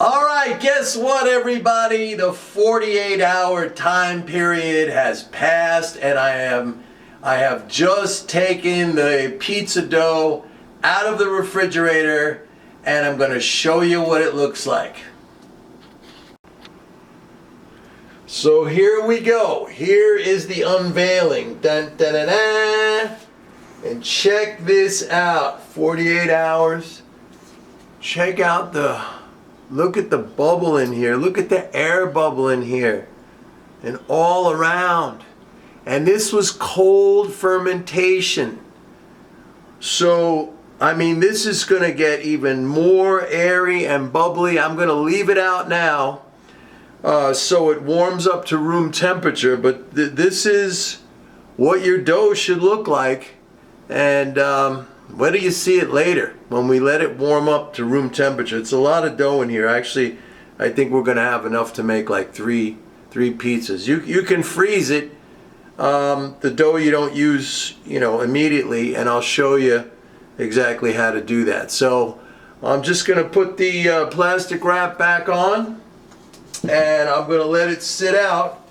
All right, guess what, everybody? The 48-hour time period has passed, and I have just taken the pizza dough out of the refrigerator, and I'm going to show you what it looks like. So here we go. Here is the unveiling. Dun, dun, dun, dun. And check this out. 48 hours. Check out look at the bubble in here. Look at the air bubble in here. And all around. And this was cold fermentation. So, I mean, this is going to get even more airy and bubbly. I'm going to leave it out now so it warms up to room temperature. But this is what your dough should look like. And whether you see it later when we let it warm up to room temperature. It's a lot of dough in here. Actually, I think we're going to have enough to make like three pizzas. You can freeze it. The dough you don't use, immediately, and I'll show you exactly how to do that. So I'm just going to put the plastic wrap back on, and I'm going to let it sit out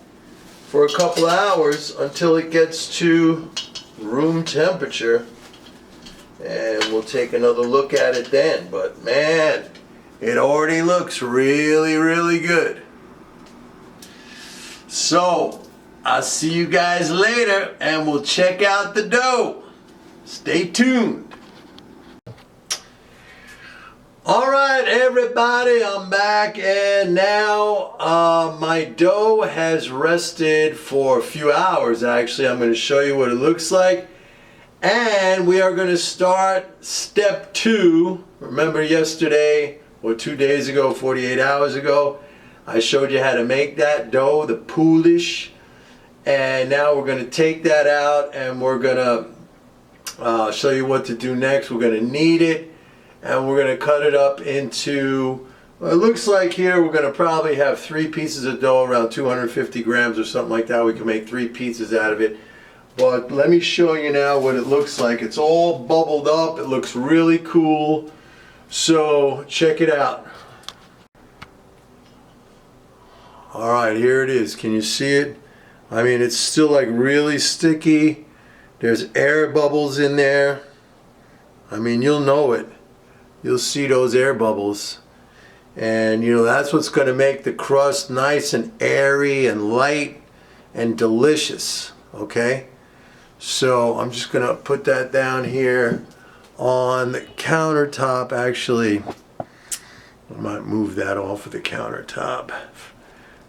for a couple of hours until it gets to room temperature, and we'll take another look at it then. But man, it already looks really, really good. So I'll see you guys later, and we'll check out the dough. Stay tuned. All right, everybody, I'm back, and now my dough has rested for a few hours. Actually, I'm going to show you what it looks like, and we are going to start step 2. Remember yesterday, or 2 days ago, 48 hours ago, I showed you how to make that dough, the poolish. And now we're going to take that out, and we're going to show you what to do next. We're going to knead it, and we're going to cut it up into, well, it looks like here we're going to probably have 3 pieces of dough, around 250 grams or something like that. We can make 3 pizzas out of it. But let me show you now what it looks like. It's all bubbled up. It looks really cool. So check it out. All right, here it is. Can you see it? I mean, it's still like really sticky. There's air bubbles in there. I mean, you'll know it. You'll see those air bubbles. And that's what's going to make the crust nice and airy and light and delicious. Okay? So I'm just going to put that down here on the countertop. Actually, I might move that off of the countertop,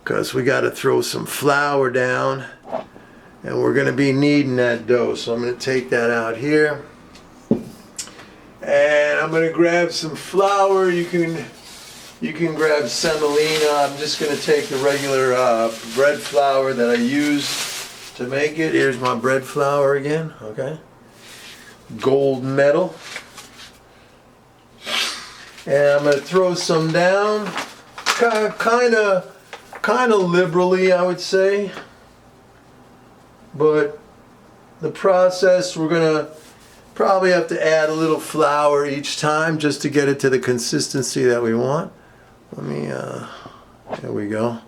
because we got to throw some flour down, and we're going to be kneading that dough. So I'm going to take that out here, and I'm going to grab some flour. You can grab semolina. I'm just going to take the regular bread flour that I use to make it. Here's my bread flour again. Okay, gold medal, and I'm going to throw some down, kind of liberally, I would say. But the process, we're gonna probably have to add a little flour each time just to get it to the consistency that we want. Let me there we go.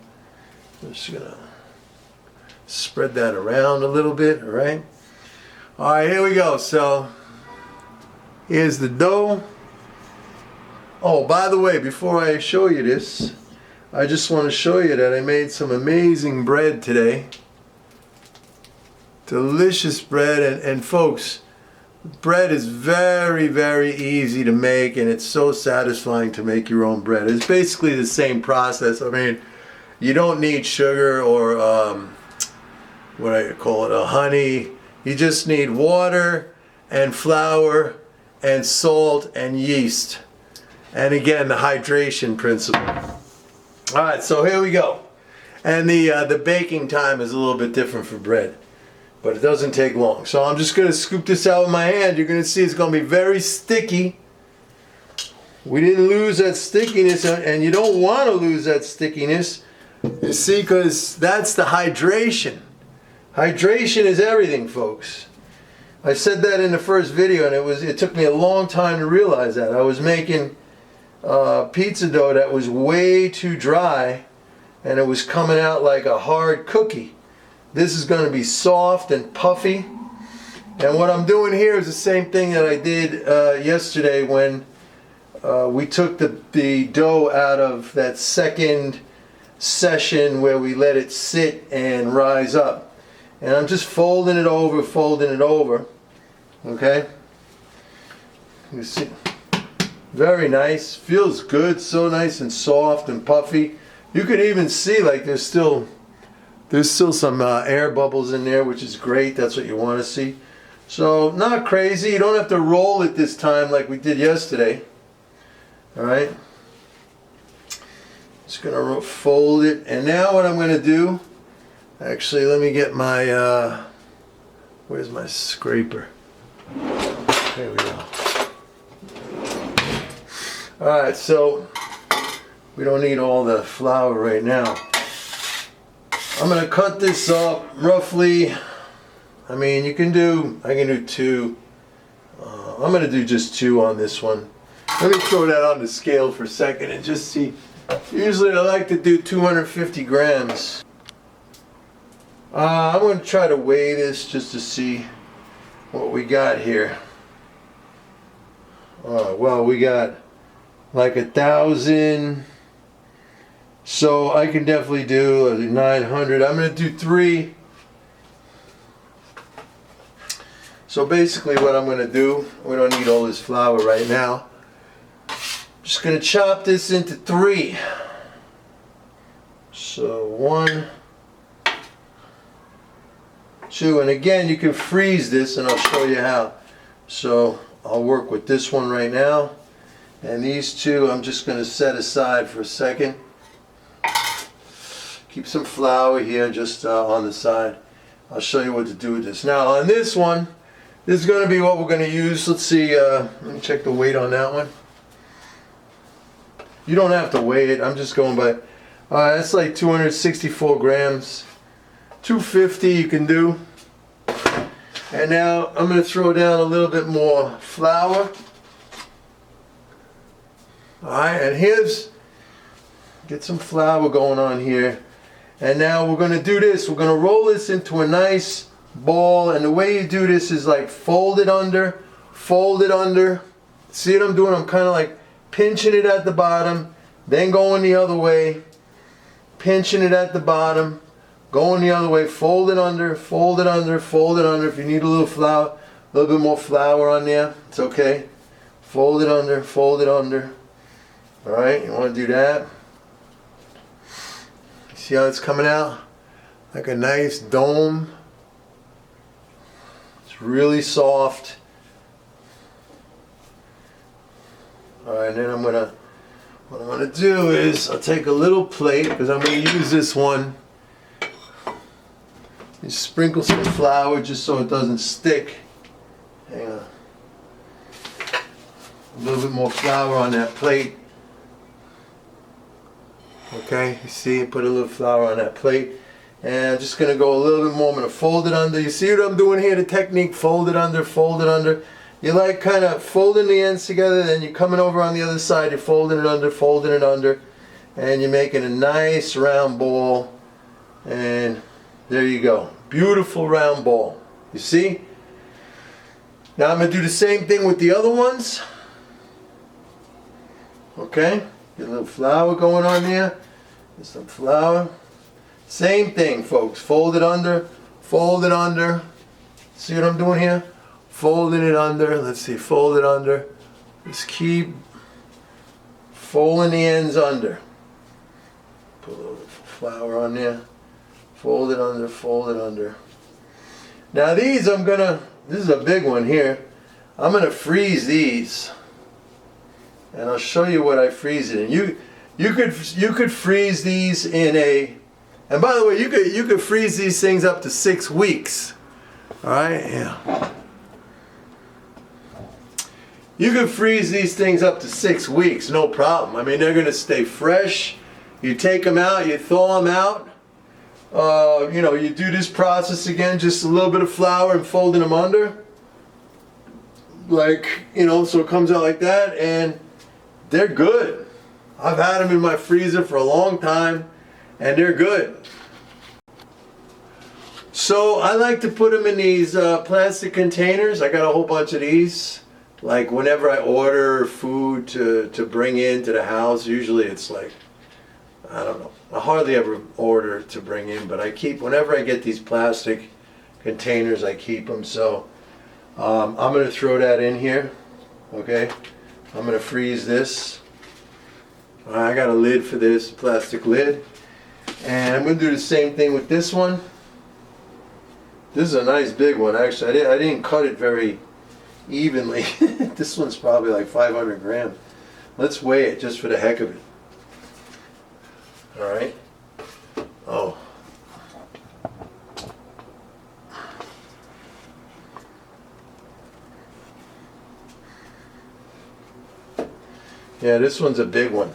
I'm just gonna spread that around a little bit. All right, here we go. So here's the dough. Oh, by the way, before I show you this, I just want to show you that I made some amazing bread today. Delicious bread, and folks, bread is very, very easy to make, and it's so satisfying to make your own bread. It's basically the same process. I mean, you don't need sugar or what I call it, a honey. You just need water and flour and salt and yeast. And again, the hydration principle. All right, so here we go. And the baking time is a little bit different for bread, but it doesn't take long. So I'm just going to scoop this out with my hand. You're going to see it's going to be very sticky. We didn't lose that stickiness, and you don't want to lose that stickiness. You see, because that's the hydration. Hydration is everything, folks. I said that in the first video, and it took me a long time to realize that. I was making pizza dough that was way too dry and it was coming out like a hard cookie. This is going to be soft and puffy. And what I'm doing here is the same thing that I did yesterday when we took the dough out of that second session where we let it sit and rise up. And I'm just folding it over, okay? You see, very nice, feels good, so nice and soft and puffy. You can even see like there's still some air bubbles in there, which is great. That's what you want to see. So not crazy. You don't have to roll it this time like we did yesterday. All right. Just gonna fold it, and now what I'm gonna do, actually, let me get my where's my scraper? There we go. All right, so we don't need all the flour right now. I'm gonna cut this up roughly. I mean, I can do 2. I'm gonna do just 2 on this one. Let me throw that on the scale for a second and just see. Usually I like to do 250 grams. I'm going to try to weigh this just to see what we got here. Well, we got like 1,000. So I can definitely do 900. I'm going to do 3. So basically what I'm going to do, we don't need all this flour right now. Just going to chop this into 3. So 1, 2, and again you can freeze this and I'll show you how. So I'll work with this one right now, and these 2 I'm just going to set aside for a second. Keep some flour here just on the side. I'll show you what to do with this. Now on this one, this is going to be what we're going to use. Let's see, let me check the weight on that one. You don't have to weigh it. I'm just going by. That's like 264 grams. 250 you can do. And now I'm going to throw down a little bit more flour. Alright, and get some flour going on here. And now we're going to do this. We're going to roll this into a nice ball. And the way you do this is like fold it under. See what I'm doing? I'm kind of like pinching it at the bottom, then going the other way, pinching it at the bottom, going the other way, fold it under, fold it under, fold it under. If you need a little flour, a little bit more flour on there, it's okay. Fold it under, fold it under. Alright, you want to do that. See how it's coming out? Like a nice dome. It's really soft. Alright, then what I'm gonna do is I'll take a little plate, because I'm gonna use this one. Just sprinkle some flour just so it doesn't stick. Hang on. A little bit more flour on that plate. Okay, you see, put a little flour on that plate. And I'm just gonna go a little bit more. I'm gonna fold it under. You see what I'm doing here? The technique, fold it under, fold it under. You like kind of folding the ends together, then you're coming over on the other side, you're folding it under, and you're making a nice round ball, and there you go. Beautiful round ball. You see? Now I'm going to do the same thing with the other ones. Okay? Get a little flour going on there. Get some flour. Same thing, folks. Fold it under, fold it under. See what I'm doing here? Folding it under, let's see, fold it under. Just keep folding the ends under. Put a little flour on there. Fold it under, fold it under. Now these this is a big one here. I'm gonna freeze these. And I'll show you what I freeze it in. You could freeze these in and by the way, you could freeze these things up to 6 weeks. Alright, yeah. You can freeze these things up to 6 weeks, no problem. I mean, they're going to stay fresh. You take them out, you thaw them out. You do this process again, just a little bit of flour and folding them under. So it comes out like that, and they're good. I've had them in my freezer for a long time, and they're good. So I like to put them in these plastic containers. I got a whole bunch of these. Like whenever I order food to bring into the house, usually it's like, I don't know, I hardly ever order to bring in, but I keep, whenever I get these plastic containers, I keep them. So I'm going to throw that in here, okay? I'm going to freeze this. I got a lid for this, plastic lid. And I'm going to do the same thing with this one. This is a nice big one, actually. I didn't cut it very evenly. This one's probably like 500 grams. Let's weigh it just for the heck of it. All right. Oh. Yeah, this one's a big one.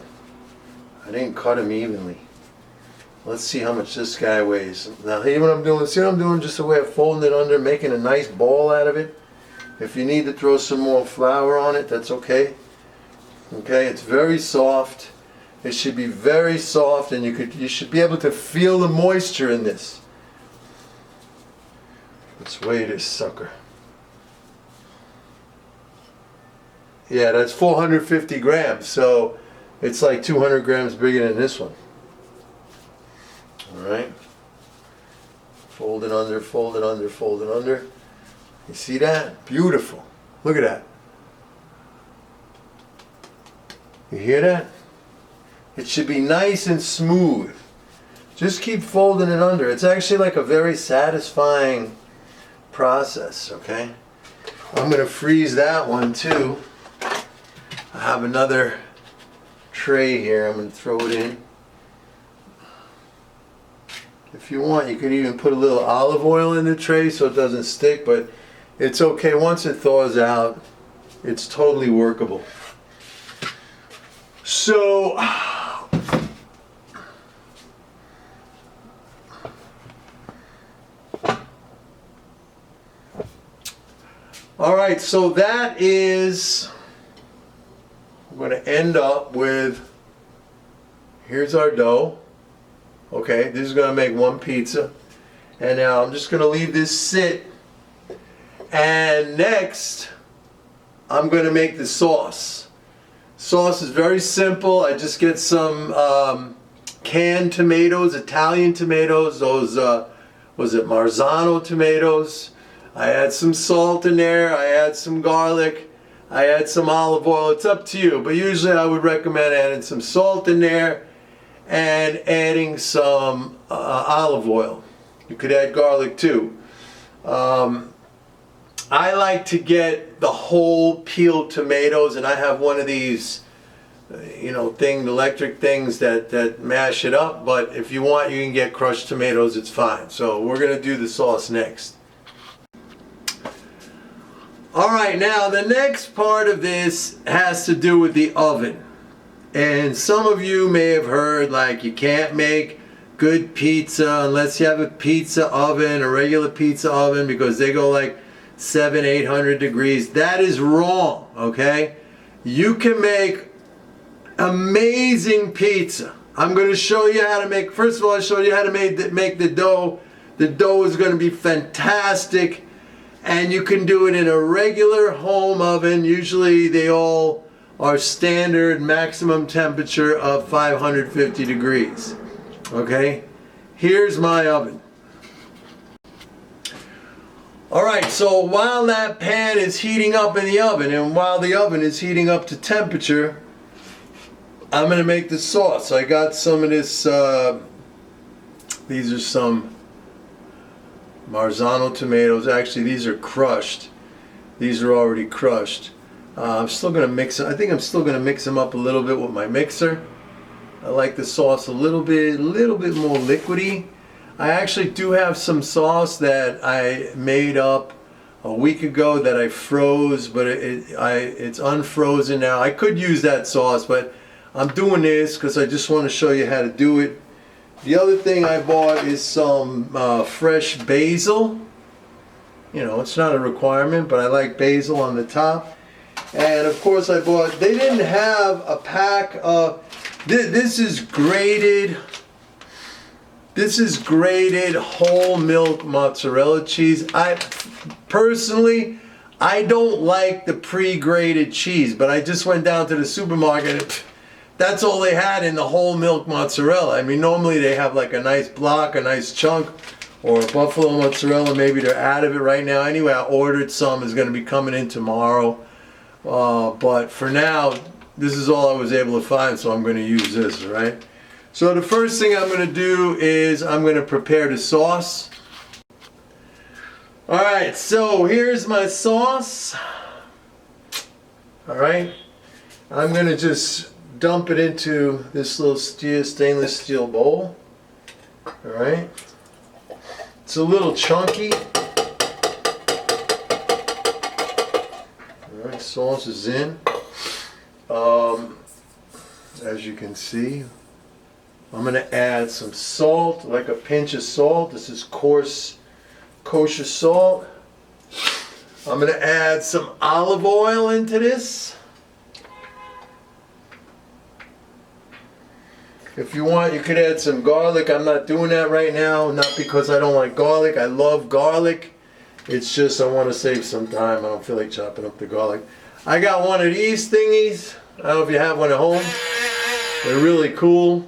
I didn't cut him evenly. Let's see how much this guy weighs. Now, see what I'm doing? See what I'm doing? Just a way of folding it under, making a nice ball out of it. If you need to throw some more flour on it, that's okay. Okay, it's very soft. It should be very soft, and you should be able to feel the moisture in this. Let's weigh this sucker. Yeah, that's 450 grams, so it's like 200 grams bigger than this one. All right. Fold it under, fold it under, fold it under. You see that? Beautiful. Look at that. You hear that? It should be nice and smooth. Just keep folding it under. It's actually like a very satisfying process, okay? I'm going to freeze that one too. I have another tray here. I'm going to throw it in. If you want, you can even put a little olive oil in the tray so it doesn't stick, but it's okay. Once it thaws out, it's totally workable. So, all right, so that is, I'm going to end up with, here's our dough. Okay, this is going to make one pizza. And now I'm just going to leave this sit. And next, I'm going to make the sauce. Sauce is very simple. I just get some canned tomatoes, Italian tomatoes, those, was it Marzano tomatoes. I add some salt in there. I add some garlic. I add some olive oil. It's up to you. But usually I would recommend adding some salt in there and adding some olive oil. You could add garlic too. I like to get the whole peeled tomatoes, and I have one of these, electric things that mash it up. But if you want, you can get crushed tomatoes. It's fine. So we're gonna do the sauce next. All right, now the next part of this has to do with the oven. And some of you may have heard, like, you can't make good pizza unless you have a pizza oven, a regular pizza oven, because they go like 700-800 degrees. That is wrong, okay? You can make amazing pizza. I'm going to show you how to make, first of all, I'll show you how to make the dough. The dough is going to be fantastic, and you can do it in a regular home oven. Usually they all are standard maximum temperature of 550 degrees. Okay, here's my oven. All right, so while that pan is heating up in the oven, and while the oven is heating up to temperature, I'm going to make the sauce. I got some of this, these are some Marzano tomatoes. Actually, these are crushed. These are already crushed. I'm still going to mix it. I think I'm still going to mix them up a little bit with my mixer. I like the sauce a little bit more liquidy. I actually do have some sauce that I made up a week ago that I froze, but it's unfrozen now. I could use that sauce, but I'm doing this because I just want to show you how to do it. The other thing I bought is some fresh basil. It's not a requirement, but I like basil on the top. And of course I bought, they didn't have a pack of, this is grated whole milk mozzarella cheese. Personally, I don't like the pre-grated cheese, but I just went down to the supermarket and that's all they had in the whole milk mozzarella. I mean, normally they have like a nice block, a nice chunk, or buffalo mozzarella. Maybe they're out of it right now. Anyway, I ordered some. It's going to be coming in tomorrow. But for now, this is all I was able to find, so I'm going to use this, right? So the first thing I'm going to do is I'm going to prepare the sauce. Alright, so here's my sauce. Alright, I'm going to just dump it into this little stainless steel bowl. Alright, it's a little chunky. Alright, sauce is in. As you can see, I'm going to add some salt, like a pinch of salt. This is coarse kosher salt. I'm going to add some olive oil into this. If you want, you could add some garlic. I'm not doing that right now, not because I don't like garlic. I love garlic. It's just I want to save some time. I don't feel like chopping up the garlic. I got one of these thingies. I don't know if you have one at home. They're really cool.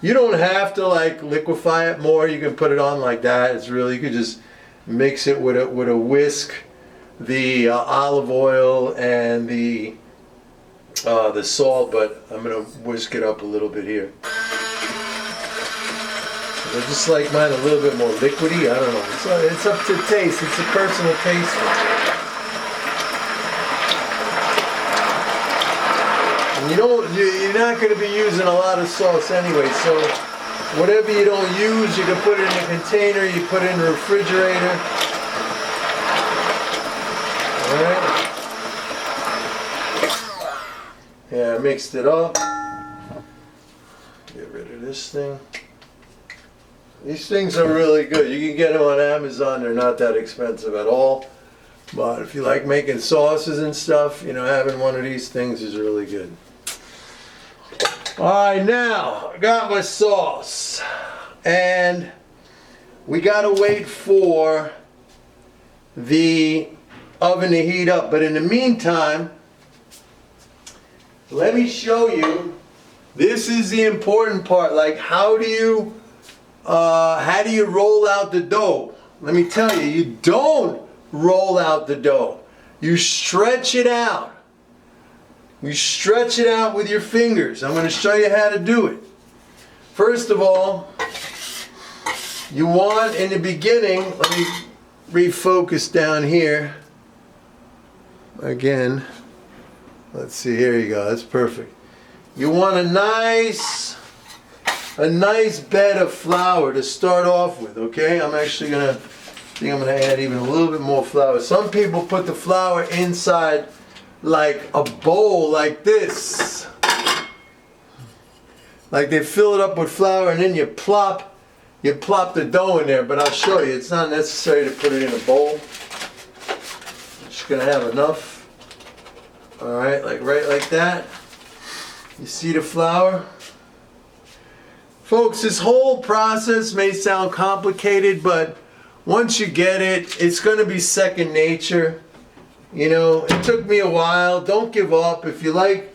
You don't have to like liquefy it more. You can put it on like that. It's really, you could just mix it with a whisk, the olive oil and the salt, but I'm gonna whisk it up a little bit here. I just like mine a little bit more liquidy. I don't know. It's up to taste. It's a personal taste. And you're not going to be using a lot of sauce anyway, so whatever you don't use, you can put it in a container, you put it in the refrigerator. Alright. Yeah, I mixed it up. Get rid of this thing. These things are really good. You can get them on Amazon. They're not that expensive at all. But if you like making sauces and stuff, you know, having one of these things is really good. Alright, now I got my sauce. And we gotta wait for the oven to heat up. But in the meantime, let me show you. This is the important part. Like, how do you roll out the dough? Let me tell you, you don't roll out the dough. You stretch it out. You stretch it out with your fingers. I'm going to show you how to do it. First of all, you want in the beginning, let me refocus down here. Again, let's see, here you go, that's perfect. You want a nice bed of flour to start off with, okay? I'm actually gonna add even a little bit more flour. Some people put the flour inside like a bowl like this. Like they fill it up with flour and then you plop the dough in there, but I'll show you, it's not necessary to put it in a bowl. I'm just gonna have enough. Alright, right like that. You see the flour? Folks, this whole process may sound complicated, but once you get it, it's going to be second nature. You know, it took me a while. Don't give up. If you like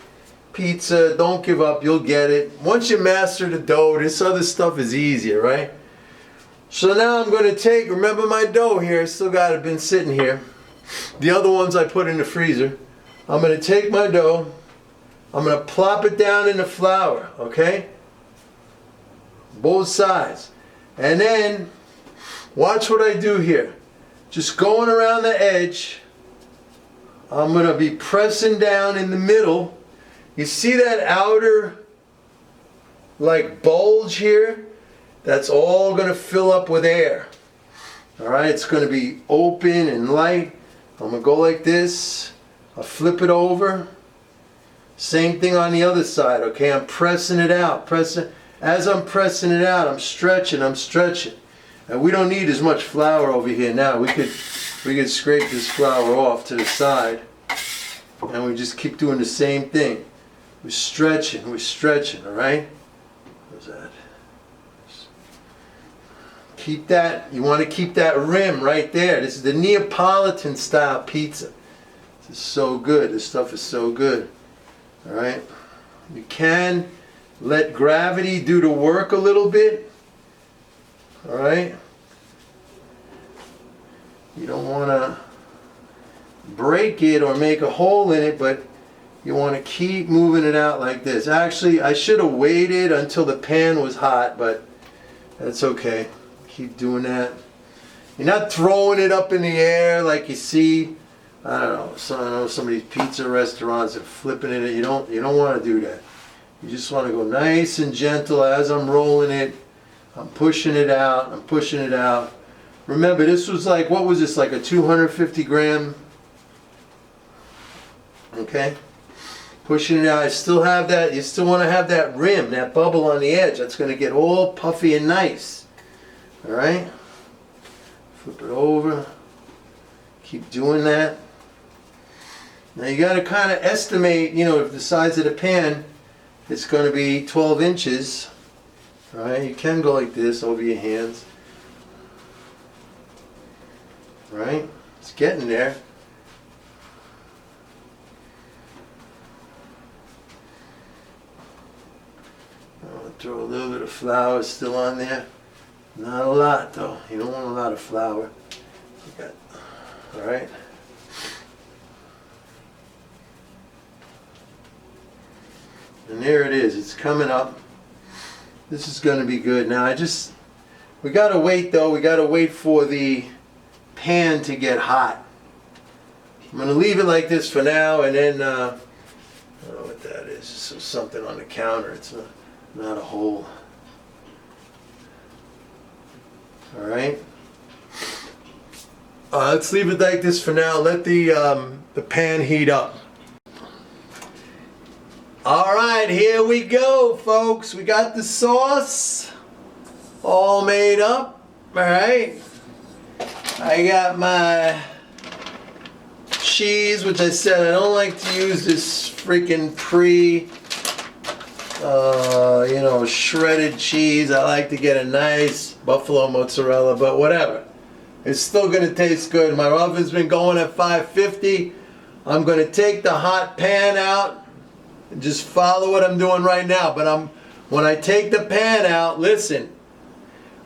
pizza, don't give up. You'll get it. Once you master the dough, this other stuff is easier, right? So now I'm going to take, remember my dough here, I still got it, been sitting here. The other ones I put in the freezer. I'm going to take my dough. I'm going to plop it down in the flour, okay? Both sides. And then, watch what I do here. Just going around the edge, I'm going to be pressing down in the middle. You see that outer, like, bulge here? That's all going to fill up with air. Alright, it's going to be open and light. I'm going to go like this. I'll flip it over. Same thing on the other side, okay? I'm pressing it out. As I'm pressing it out, I'm stretching. And we don't need as much flour over here now. We could scrape this flour off to the side. And we just keep doing the same thing. We're stretching, all right? What's that? Keep that, you want to keep that rim right there. This is the Neapolitan style pizza. This is so good. This stuff is so good. All right? You can let gravity do the work a little bit. All right? You don't want to break it or make a hole in it, but you want to keep moving it out like this. Actually, I should have waited until the pan was hot, but that's okay. Keep doing that. You're not throwing it up in the air like you see. I don't know. Some of these pizza restaurants are flipping it. You don't want to do that. You just want to go nice and gentle as I'm rolling it. I'm pushing it out. I'm pushing it out. Remember, this was like, what was this, like a 250 gram? Okay. Pushing it out. I still have that. You still want to have that rim, that bubble on the edge. That's going to get all puffy and nice. All right. Flip it over. Keep doing that. Now you got to kind of estimate, you know, if the size of the pan is going to be 12 inches. All right. You can go like this over your hands. All right. It's getting there. I'll throw a little bit of flour still on there. Not a lot though. You don't want a lot of flour. All right. And there it is. It's coming up. This is going to be good. Now we got to wait though. We got to wait for the pan to get hot. I'm going to leave it like this for now, and then I don't know what that is. It's something on the counter. It's not a hole. All right. Let's leave it like this for now. Let the pan heat up. All right, here we go, folks. We got the sauce all made up. All right. I got my cheese, which I said I don't like to use this freaking shredded cheese. I like to get a nice buffalo mozzarella, but whatever. It's still going to taste good. My oven's been going at 550. I'm going to take the hot pan out and just follow what I'm doing right now. But when I take the pan out, listen,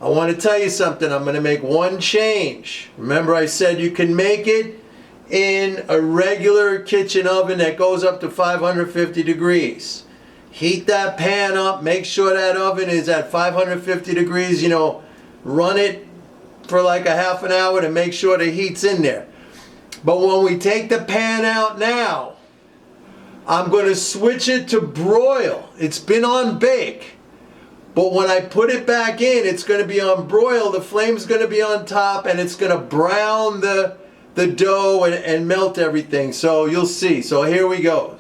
I want to tell you something. I'm going to make one change. Remember I said you can make it in a regular kitchen oven that goes up to 550 degrees. Heat that pan up. Make sure that oven is at 550 degrees. You know, run it for like a half an hour to make sure the heat's in there. But when we take the pan out now, I'm going to switch it to broil. It's been on bake. But when I put it back in, it's going to be on broil. The flame's going to be on top, and it's going to brown the dough and melt everything. So you'll see. So here we go.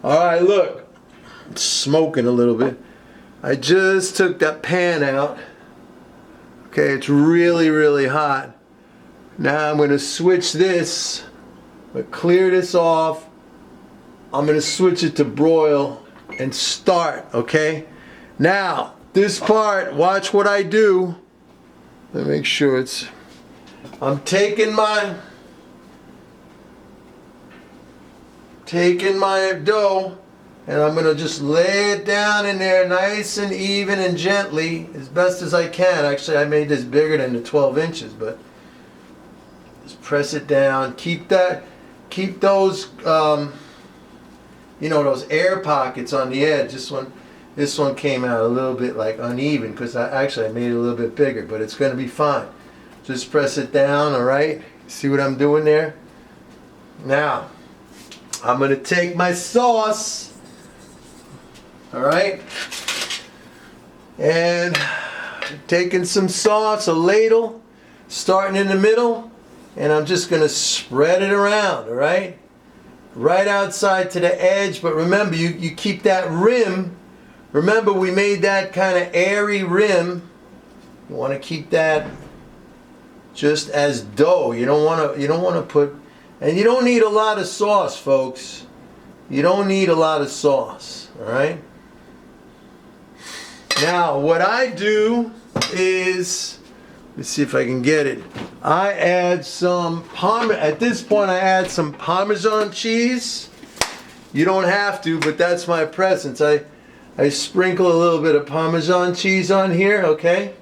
All right, look. It's smoking a little bit. I just took that pan out. Okay, it's really, really hot. Now I'm going to switch this. I'm going to clear this off. I'm going to switch it to broil and start, okay? Now, this part, watch what I do. Let me make sure it's... I'm taking my dough, and I'm going to just lay it down in there nice and even and gently as best as I can. Actually, I made this bigger than the 12 inches, but just press it down. Keep those, those air pockets on the edge. This one came out a little bit like uneven because I made it a little bit bigger, but it's going to be fine. Just press it down, all right? See what I'm doing there? Now, I'm going to take my sauce, all right? And taking some sauce, a ladle, starting in the middle, and I'm just going to spread it around, all right? Right outside to the edge, but remember, you keep that rim. Remember, we made that kind of airy rim. You want to keep that just as dough. You don't want to put And you don't need a lot of sauce, folks. You don't need a lot of sauce, all right? Now, what I do is, let's see if I can get it. I add some at this point I add some Parmesan cheese. You don't have to, but that's my presence. I sprinkle a little bit of Parmesan cheese on here, okay?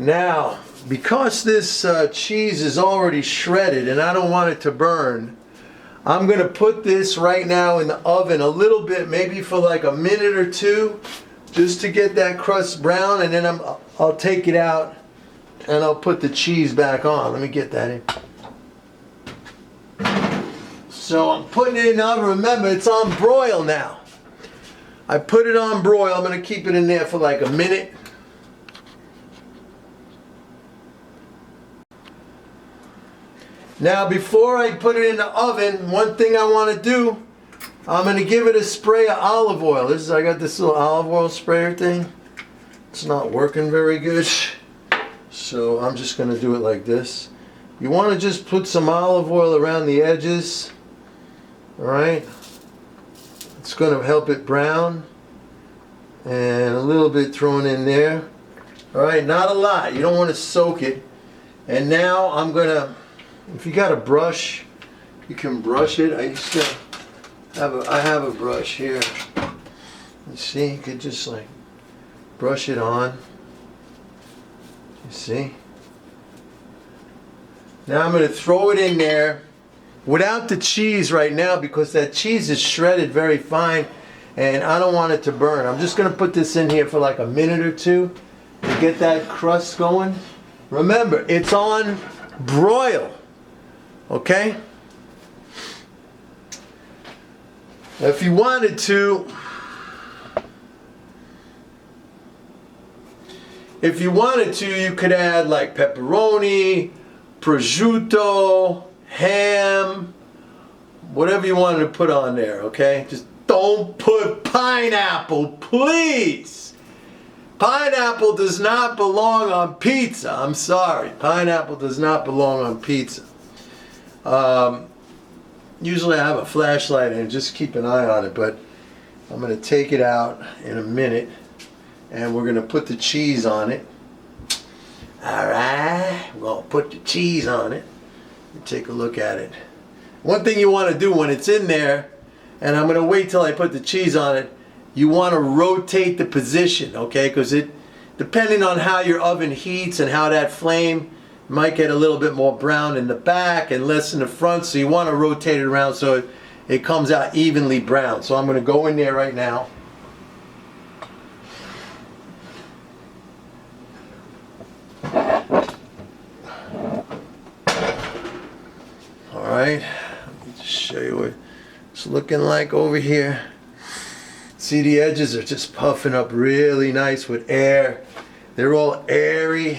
Now, because this cheese is already shredded and I don't want it to burn, I'm going to put this right now in the oven a little bit, maybe for like a minute or two, just to get that crust brown, and then I'll take it out and I'll put the cheese back on. Let me get that in. So I'm putting it in the oven. Remember, it's on broil now. I put it on broil. I'm going to keep it in there for like a minute. Now, before I put it in the oven, one thing I want to do, I'm going to give it a spray of olive oil. I got this little olive oil sprayer thing. It's not working very good, so I'm just going to do it like this. You want to just put some olive oil around the edges, all right? It's going to help it brown, and a little bit thrown in there. All right, not a lot. You don't want to soak it. And now I'm going to, if you got a brush, you can brush it. I have a brush here. You see, you could just like brush it on. You see? Now I'm going to throw it in there without the cheese right now, because that cheese is shredded very fine and I don't want it to burn. I'm just going to put this in here for like a minute or two to get that crust going. Remember, it's on broil. Okay? If you wanted to, you could add like pepperoni, prosciutto, ham, whatever you wanted to put on there, okay? Just don't put pineapple, please. Pineapple does not belong on pizza. I'm sorry. Pineapple does not belong on pizza. Usually I have a flashlight and just keep an eye on it, but I'm going to take it out in a minute and we're going to put the cheese on it. Alright, we're going to put the cheese on it and take a look at it. One thing you want to do when it's in there, and I'm going to wait till I put the cheese on it, you want to rotate the position, okay? Because depending on how your oven heats and how that flame, might get a little bit more brown in the back and less in the front, so you want to rotate it around so it comes out evenly brown. So I'm going to go in there right now. Alright, let me just show you what it's looking like over here. See, the edges are just puffing up really nice with air. They're all airy.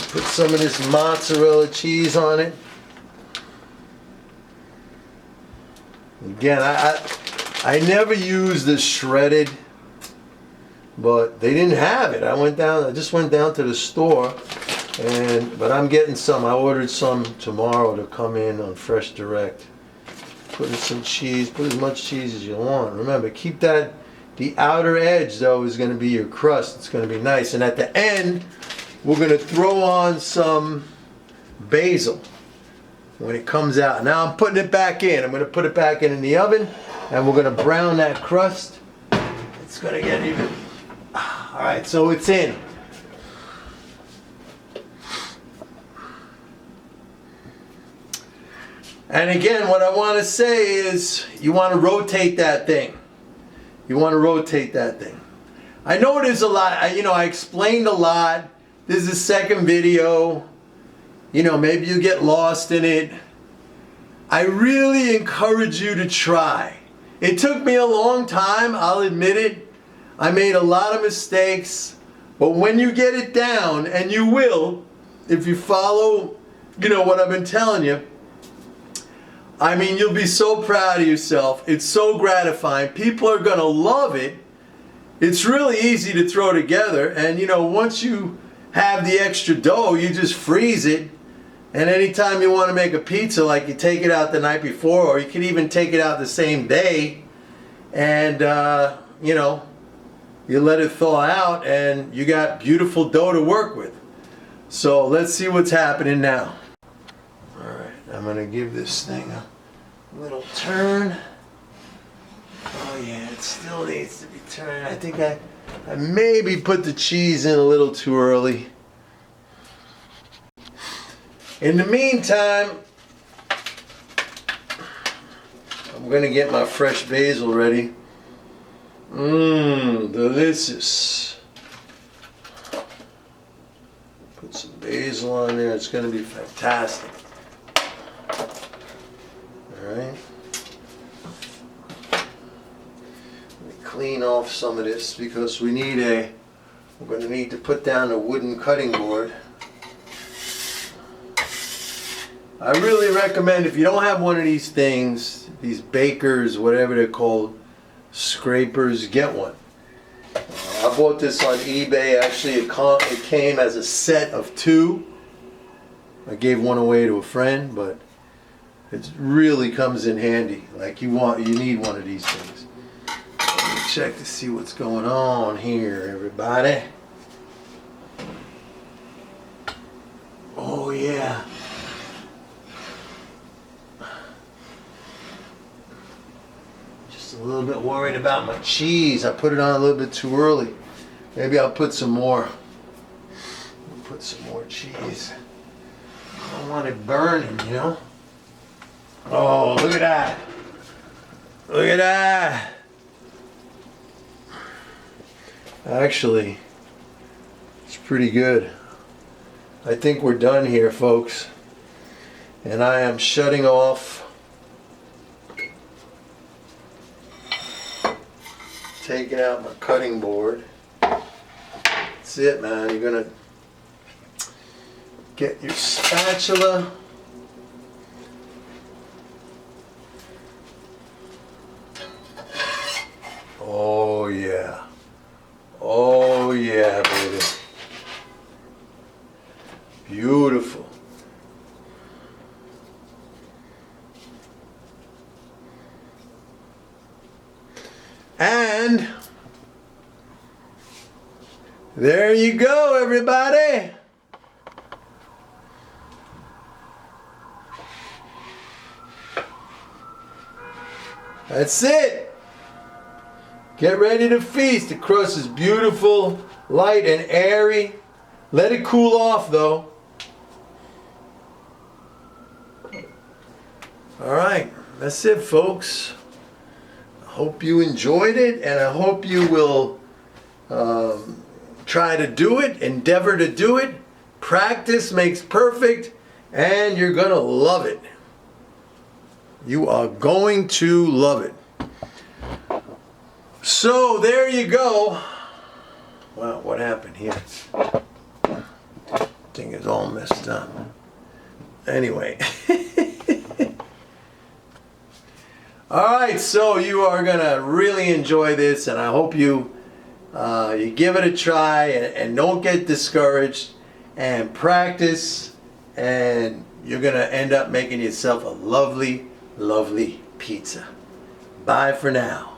Put some of this mozzarella cheese on it. Again, I never use the shredded, but they didn't have it. I just went down to the store, but I'm getting some. I ordered some tomorrow to come in on Fresh Direct. Put in some cheese. Put as much cheese as you want. Remember, keep that. The outer edge though is going to be your crust. It's going to be nice, and at the end, we're going to throw on some basil when it comes out. Now I'm putting it back in. I'm going to put it back in the oven, and we're going to brown that crust. It's going to get even. All right, so it's in. And again, what I want to say is you want to rotate that thing. You want to rotate that thing. I know there's a lot. I explained a lot. This is the second video. Maybe you get lost in it. I really encourage you to try. It took me a long time, I'll admit it. I made a lot of mistakes. But when you get it down, and you will, if you follow, what I've been telling you, you'll be so proud of yourself. It's so gratifying. People are going to love it. It's really easy to throw together, and you know, once you have the extra dough, you just freeze it, and anytime you want to make a pizza, like you take it out the night before, or you can even take it out the same day, and you know, you let it thaw out and you got beautiful dough to work with. So let's see what's happening now. Alright, I'm going to give this thing a little turn. Oh yeah, it still needs to be turned. I think I maybe put the cheese in a little too early. In the meantime, I'm going to get my fresh basil ready. Delicious. Put some basil on there. It's going to be fantastic. Alright. Let me clean off some of this because we're going to need to put down a wooden cutting board. I really recommend, if you don't have one of these things, these bakers, whatever they're called, scrapers, get one. I bought this on eBay. Actually, it came as a set of 2. I gave one away to a friend, but it really comes in handy. Like you need one of these things. Let me check to see what's going on here, everybody. Oh yeah. A little bit worried about my cheese. I put it on a little bit too early. Maybe I'll put some more. Put some more cheese. I don't want it burning, you know. Oh, look at that. Look at that. Actually, it's pretty good. I think we're done here, folks. And I am shutting off. Taking out my cutting board. That's it, man. You're gonna get your spatula. Oh yeah. Oh yeah, baby. Beautiful. And there you go, everybody. That's it. Get ready to feast. The crust is beautiful, light and airy. Let it cool off though. All right, that's it, folks. Hope you enjoyed it, and I hope you will try to do it, endeavor to do it. Practice makes perfect, and you're gonna love it. You are going to love it. So there you go. Wow, what happened here? Thing is all messed up. Anyway. Alright, so you are going to really enjoy this, and I hope you give it a try and don't get discouraged, and practice, and you're going to end up making yourself a lovely, lovely pizza. Bye for now.